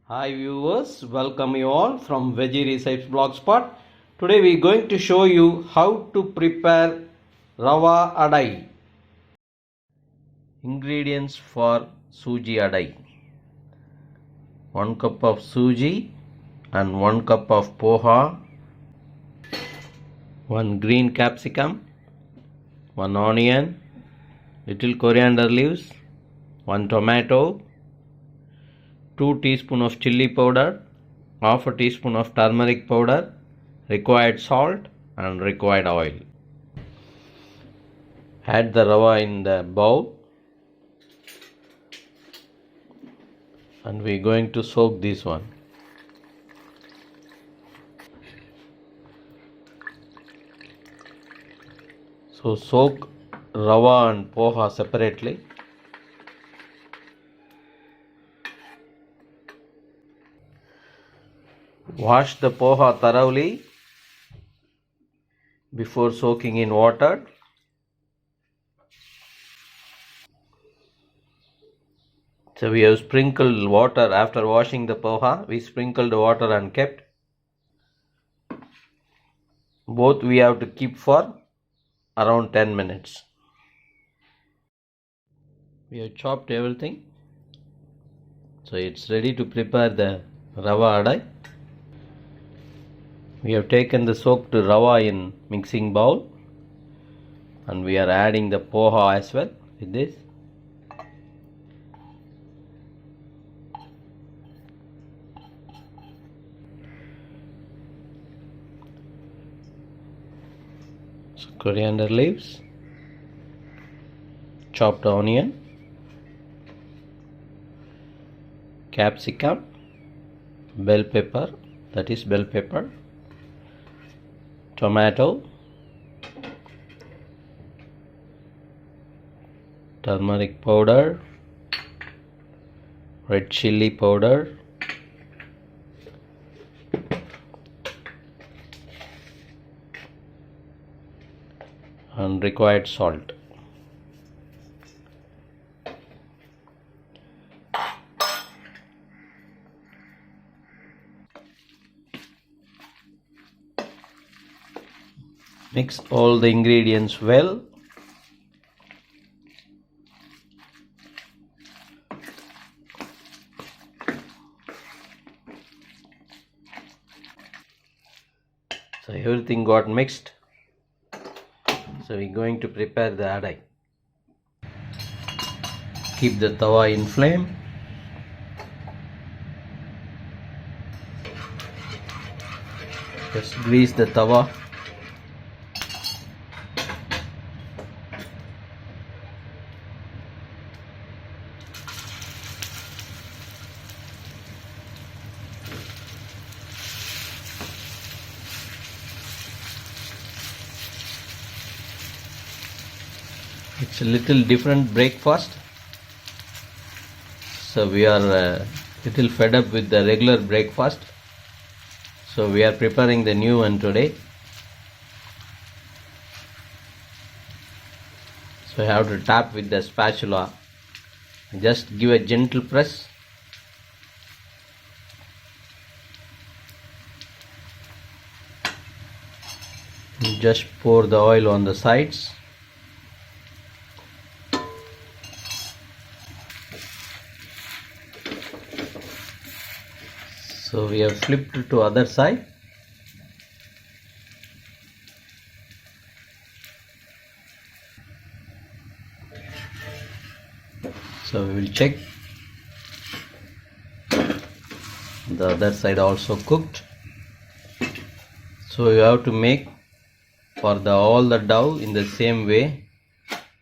Hi viewers, welcome you all from Veggie Recipes Blogspot. Today we are going to show you how to prepare Rava Adai. Ingredients for Suji Adai: 1 cup of suji and 1 cup of poha, 1 green capsicum, 1 onion, little coriander leaves, 1 tomato, 2 teaspoons of chili powder, half a teaspoon of turmeric powder, required salt and required oil. Add the rava in the bowl and we are going to soak this one. So soak rava and poha separately. Wash the poha thoroughly before soaking in water. So we have sprinkled water after washing the poha. We sprinkled water and kept. Both we have to keep for around 10 minutes. We have chopped everything. So it's ready to prepare the Rava Adai. We have taken the soaked rava in mixing bowl and we are adding the poha as well with this. So coriander leaves, chopped onion, capsicum, bell pepper, that is bell pepper, tomato, turmeric powder, red chili powder, and required salt. Mix all the ingredients well. So everything got mixed. So we're going to prepare the adai. Keep the tawa in flame. Just grease the tawa. It's a little different breakfast, so we are a little fed up with the regular breakfast, so we are preparing the new one today. So I have to tap with the spatula, just give a gentle press. Just pour the oil on the sides. So we have flipped to other side. So we will check the other side also cooked. So you have to make for all the dough in the same way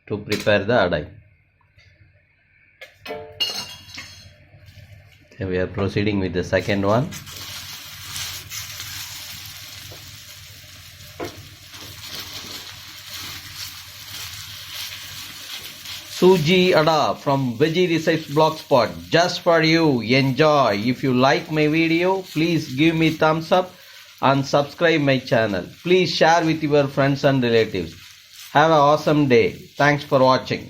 to prepare the adai. Okay, we are proceeding with the second one. Suji Adai from Veggie Recipes Blogspot, just for you. Enjoy. If you like my video, please give me thumbs up and subscribe my channel. Please share with your friends and relatives. Have an awesome day. Thanks for watching.